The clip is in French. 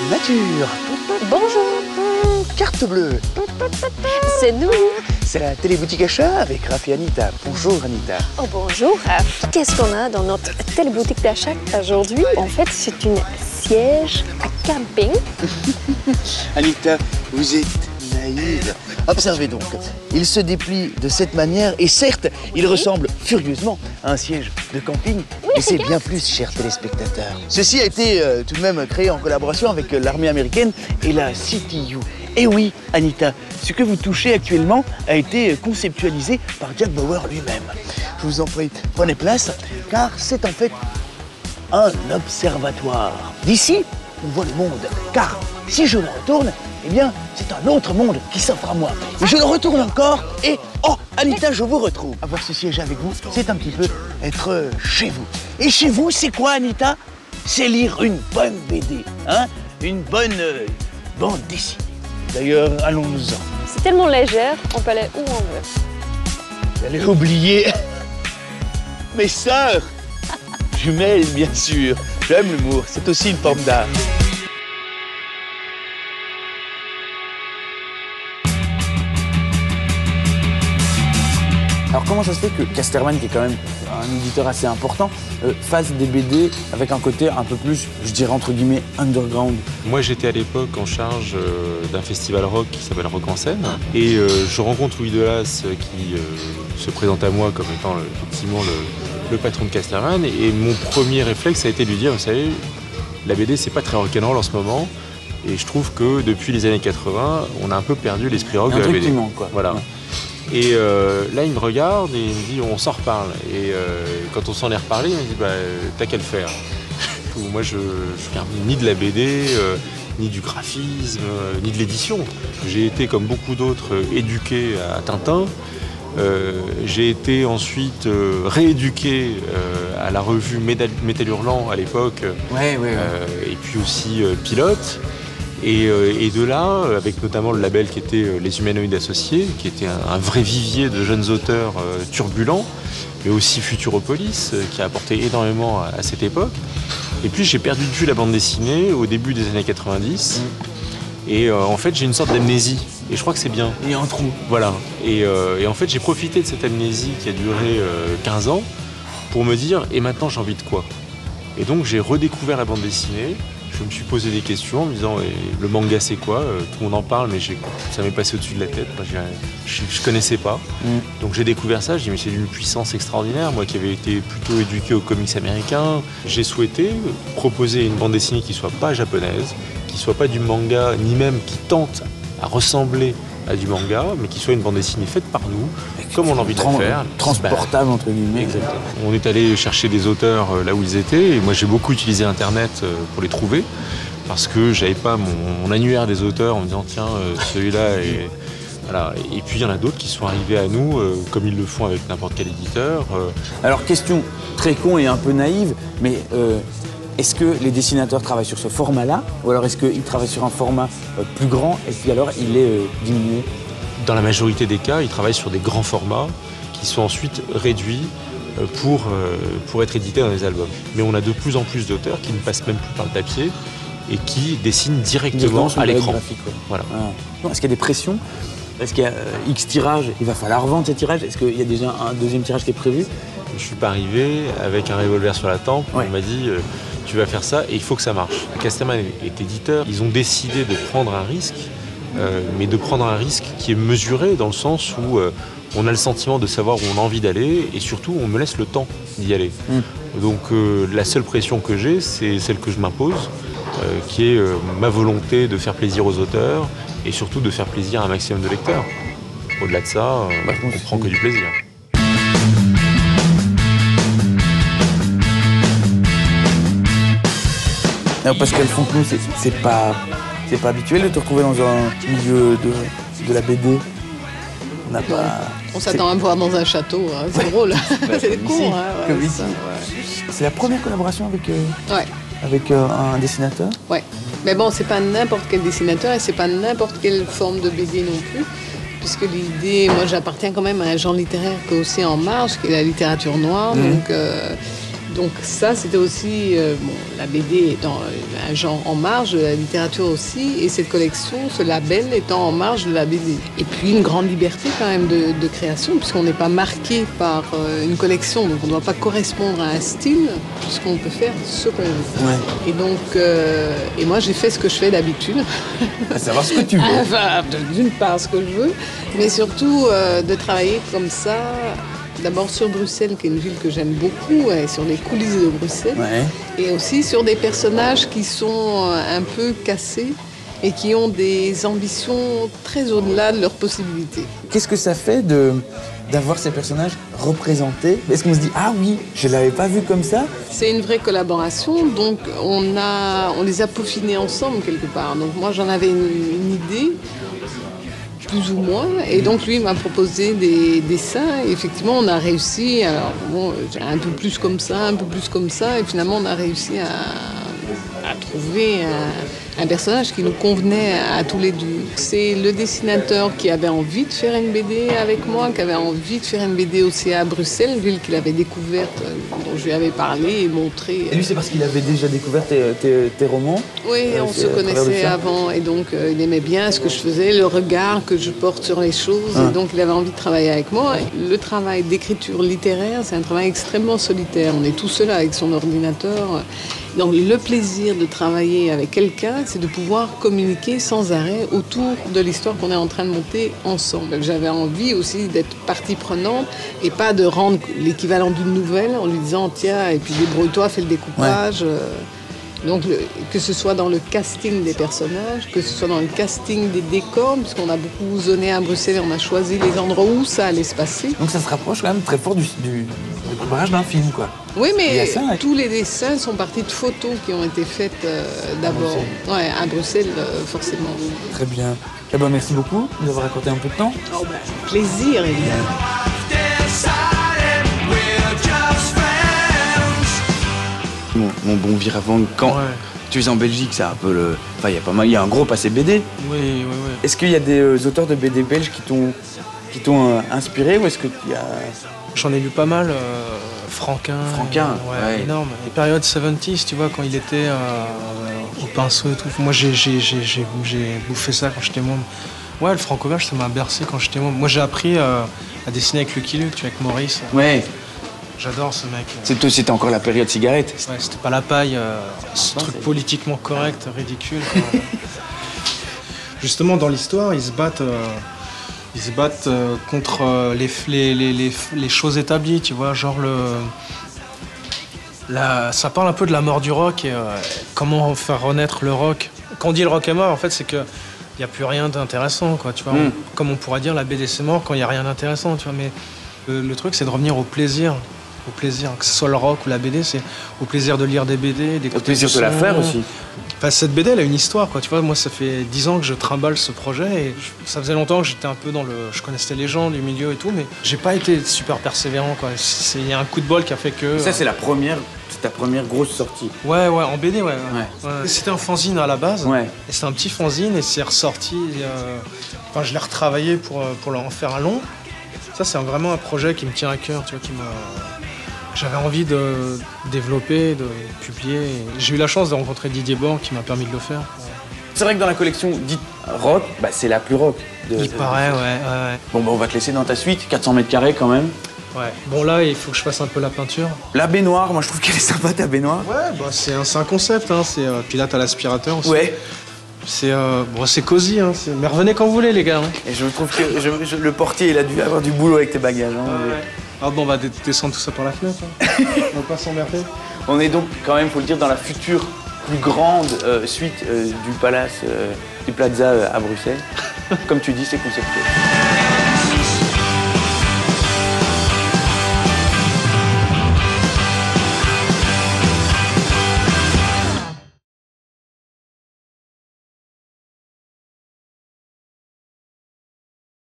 Nature. Bonjour. Carte bleue. C'est nous. C'est la téléboutique achat avec Raph et Anita. Bonjour Anita. Oh, bonjour, Raph. Qu'est-ce qu'on a dans notre téléboutique d'achat aujourd'hui? En fait, c'est une siège à camping. Anita, vous êtes naïve. Observez donc, il se déplie de cette manière et certes, il ressemble furieusement à un siège de camping, mais c'est bien plus, chers téléspectateurs. Ceci a été tout de même créé en collaboration avec l'armée américaine et la CTU. Et oui, Anita, ce que vous touchez actuellement a été conceptualisé par Jack Bauer lui-même. Je vous en prie, prenez place, car c'est en fait un observatoire. D'ici, on voit le monde, car si je me retourne, eh bien, c'est un autre monde qui s'offre à moi. Et je le retourne encore et... Oh, Anita, je vous retrouve. Avoir ce siège avec vous, c'est un petit peu être chez vous. Et chez vous, c'est quoi, Anita? C'est lire une bonne BD, hein? Une bonne bande dessinée. D'ailleurs, allons-nous-en. C'est tellement légère, on peut aller où on veut. Vous allez oublier mes sœurs jumelles, bien sûr. J'aime l'humour, c'est aussi une forme d'art. Alors comment ça se fait que Casterman, qui est quand même un éditeur assez important, fasse des BD avec un côté un peu plus, je dirais entre guillemets, underground? Moi j'étais à l'époque en charge d'un festival rock qui s'appelle Rock en scène et je rencontre Louis Delas qui se présente à moi comme étant effectivement le patron de Casterman et mon premier réflexe a été de lui dire, vous savez, la BD c'est pas très rock'n'roll en ce moment et je trouve que depuis les années 80 on a un peu perdu l'esprit rock de la BD. Quoi. Voilà. Ouais. Et là, il me regarde et il me dit, on s'en reparle. Et quand on s'en est reparlé, il me dit, bah, t'as qu'à le faire. Moi, je viens ni de la BD, ni du graphisme, ni de l'édition. J'ai été, comme beaucoup d'autres, éduqué à Tintin. J'ai été ensuite rééduqué à la revue Métal Hurlant à l'époque. Ouais. Et puis aussi Pilote. Et de là, avec notamment le label qui était Les Humanoïdes Associés, qui était un vrai vivier de jeunes auteurs turbulents, mais aussi Futuropolis, qui a apporté énormément à cette époque. Et puis j'ai perdu de vue la bande dessinée au début des années 90. Et en fait, j'ai une sorte d'amnésie. Et je crois que c'est bien. Il y a un trou. Voilà. Et en fait, j'ai profité de cette amnésie qui a duré 15 ans pour me dire, et maintenant j'ai envie de quoi? Et donc j'ai redécouvert la bande dessinée. Je me suis posé des questions en me disant le manga c'est quoi? Tout le monde en parle mais ça m'est passé au-dessus de la tête. Moi, je connaissais pas. Donc j'ai découvert ça, je dis mais c'est d'une puissance extraordinaire. Moi qui avais été plutôt éduqué aux comics américains, j'ai souhaité proposer une bande dessinée qui soit pas japonaise, qui soit pas du manga, ni même qui tente à ressembler à du manga, mais qui soit une bande dessinée faite par nous, comme on a envie de la faire. Transportable entre guillemets. Exactement. On est allé chercher des auteurs là où ils étaient, et moi j'ai beaucoup utilisé Internet pour les trouver, parce que j'avais pas mon annuaire des auteurs en me disant tiens, celui-là est... Voilà. Et puis il y en a d'autres qui sont arrivés à nous, comme ils le font avec n'importe quel éditeur. Alors question très con et un peu naïve, mais est-ce que les dessinateurs travaillent sur ce format-là, ou alors est-ce qu'ils travaillent sur un format plus grand et puis alors il est diminué? Dans la majorité des cas, ils travaillent sur des grands formats qui sont ensuite réduits pour être édités dans les albums. Mais on a de plus en plus d'auteurs qui ne passent même plus par le papier et qui dessinent directement à l'écran. Voilà. Est-ce qu'il y a des pressions? Est-ce qu'il y a X tirages? Il va falloir vendre ces tirages? Est-ce qu'il y a déjà un deuxième tirage qui est prévu? Je suis pas arrivé avec un revolver sur la tempe. Ouais. On m'a dit tu vas faire ça et il faut que ça marche. Casterman est éditeur. Ils ont décidé de prendre un risque, mais de prendre un risque qui est mesuré dans le sens où on a le sentiment de savoir où on a envie d'aller et surtout on me laisse le temps d'y aller. Donc la seule pression que j'ai, c'est celle que je m'impose, qui est ma volonté de faire plaisir aux auteurs et surtout de faire plaisir à un maximum de lecteurs. Au-delà de ça, on prend que du plaisir. Non, parce qu'elles font plus, c'est pas habituel de te retrouver dans un milieu de la BD. On n'a pas... On s'attend à me voir dans un château, hein. C'est drôle. C'est con, hein. Comme ici. Ça, ouais. C'est la première collaboration avec, Ouais. avec un dessinateur? Ouais. Mais bon, c'est pas n'importe quel dessinateur et c'est pas n'importe quelle forme de BD non plus. Puisque l'idée, moi j'appartiens quand même à un genre littéraire qui est aussi en marge, qui est la littérature noire. Donc ça, c'était aussi, la BD étant un genre en marge de la littérature aussi, et cette collection, ce label étant en marge de la BD. Et puis une grande liberté quand même de création, puisqu'on n'est pas marqué par une collection, donc on ne doit pas correspondre à un style, puisqu'on peut faire ce qu'on veut. Ouais. Et donc, et moi j'ai fait ce que je fais d'habitude. À savoir ce que tu veux. Enfin, d'une part ce que je veux, mais surtout de travailler comme ça. D'abord sur Bruxelles, qui est une ville que j'aime beaucoup, et sur les coulisses de Bruxelles. Ouais. Et aussi sur des personnages qui sont un peu cassés et qui ont des ambitions très au-delà de leurs possibilités. Qu'est-ce que ça fait d'avoir ces personnages représentés? Est-ce qu'on se dit, ah oui, je ne l'avais pas vu comme ça? C'est une vraie collaboration, donc on les a peaufinés ensemble quelque part. Donc moi j'en avais une idée, plus ou moins, et donc lui m'a proposé des dessins, et effectivement on a réussi, alors bon, un peu plus comme ça, et finalement on a réussi à trouver un personnage qui nous convenait à tous les deux. C'est le dessinateur qui avait envie de faire une BD avec moi, qui avait envie de faire une BD aussi à Bruxelles, ville qu'il avait découverte, dont je lui avais parlé et montré. Et lui, c'est parce qu'il avait déjà découvert tes romans? Oui, on se connaissait avant, et donc il aimait bien ce que je faisais, le regard que je porte sur les choses, et donc il avait envie de travailler avec moi. Le travail d'écriture littéraire, c'est un travail extrêmement solitaire. On est tout seul avec son ordinateur. Donc le plaisir de travailler avec quelqu'un, c'est de pouvoir communiquer sans arrêt autour de l'histoire qu'on est en train de monter ensemble. J'avais envie aussi d'être partie prenante et pas de rendre l'équivalent d'une nouvelle en lui disant tiens, et puis débrouille-toi, fais le découpage. Ouais. Donc que ce soit dans le casting des personnages, que ce soit dans le casting des décors, puisqu'on a beaucoup zoné à Bruxelles et on a choisi les endroits où ça allait se passer. Donc ça se rapproche quand même très fort du préparage d'un film, quoi. Oui, mais tous les dessins sont partis de photos qui ont été faites d'abord à Bruxelles, forcément. Très bien. Eh ben, merci beaucoup de nous avoir accordé un peu de temps. Oh, ben, plaisir, évidemment. Mon bon Viravang, quand tu es en Belgique, c'est un peu le... Enfin, il y a un gros passé BD. Oui. Est-ce qu'il y a des auteurs de BD belges qui t'ont inspiré, ou est-ce que il y a... J'en ai lu pas mal. Franquin, ouais. Énorme. Les périodes 70s, tu vois, quand il était au pinceau et tout. Moi, j'ai bouffé ça quand j'étais môme. Ouais, le franco-belge, ça m'a bercé quand j'étais môme. Moi, j'ai appris à dessiner avec Lucky Luke, tu vois, avec Maurice. Ouais. J'adore ce mec. C'était encore la période cigarette. Ouais, c'était pas la paille, ce truc politiquement correct, ridicule. Justement, dans l'histoire, ils se battent contre les choses établies, tu vois, genre ça parle un peu de la mort du rock et comment faire renaître le rock. Quand on dit le rock est mort, en fait, c'est que il n'y a plus rien d'intéressant, quoi, tu vois. Comme on pourrait dire la BD c'est mort quand il n'y a rien d'intéressant, tu vois. Mais le truc, c'est de revenir au plaisir, que ce soit le rock ou la BD, c'est au plaisir de lire des BD, d'écouter. Au plaisir de la faire aussi. Enfin, cette BD, elle a une histoire, quoi. Tu vois, moi, ça fait 10 ans que je trimballe ce projet et ça faisait longtemps que j'étais un peu je connaissais les gens du milieu et tout, mais j'ai pas été super persévérant, quoi. Il y a un coup de bol qui a fait que... Ça, c'est ta première grosse sortie. Ouais, en BD, ouais. C'était un fanzine à la base. Ouais. Et c'était un petit fanzine et c'est ressorti. Enfin, je l'ai retravaillé pour en faire un long. Ça, c'est vraiment un projet qui me tient à cœur, tu vois, j'avais envie de développer, de publier. J'ai eu la chance de rencontrer Didier Borg qui m'a permis de le faire. C'est vrai que dans la collection dite rock, c'est la plus rock. Il paraît, ouais. Bon, on va te laisser dans ta suite, 400 mètres carrés quand même. Ouais. Bon, là, il faut que je fasse un peu la peinture. La baignoire, moi je trouve qu'elle est sympa, ta baignoire. Ouais, c'est un concept, hein. Puis là, t'as l'aspirateur aussi. Ouais. C'est cosy, hein. Mais revenez quand vous voulez, les gars. Hein. Et je trouve que le portier, il a dû avoir du boulot avec tes bagages. Hein. Ouais. Alors bon, on va descendre tout ça par la fenêtre. Hein. On va pas s'emmerder. On est donc, quand même, faut le dire, dans la future plus grande suite du Palace, du Plaza à Bruxelles. Comme tu dis, c'est conceptuel.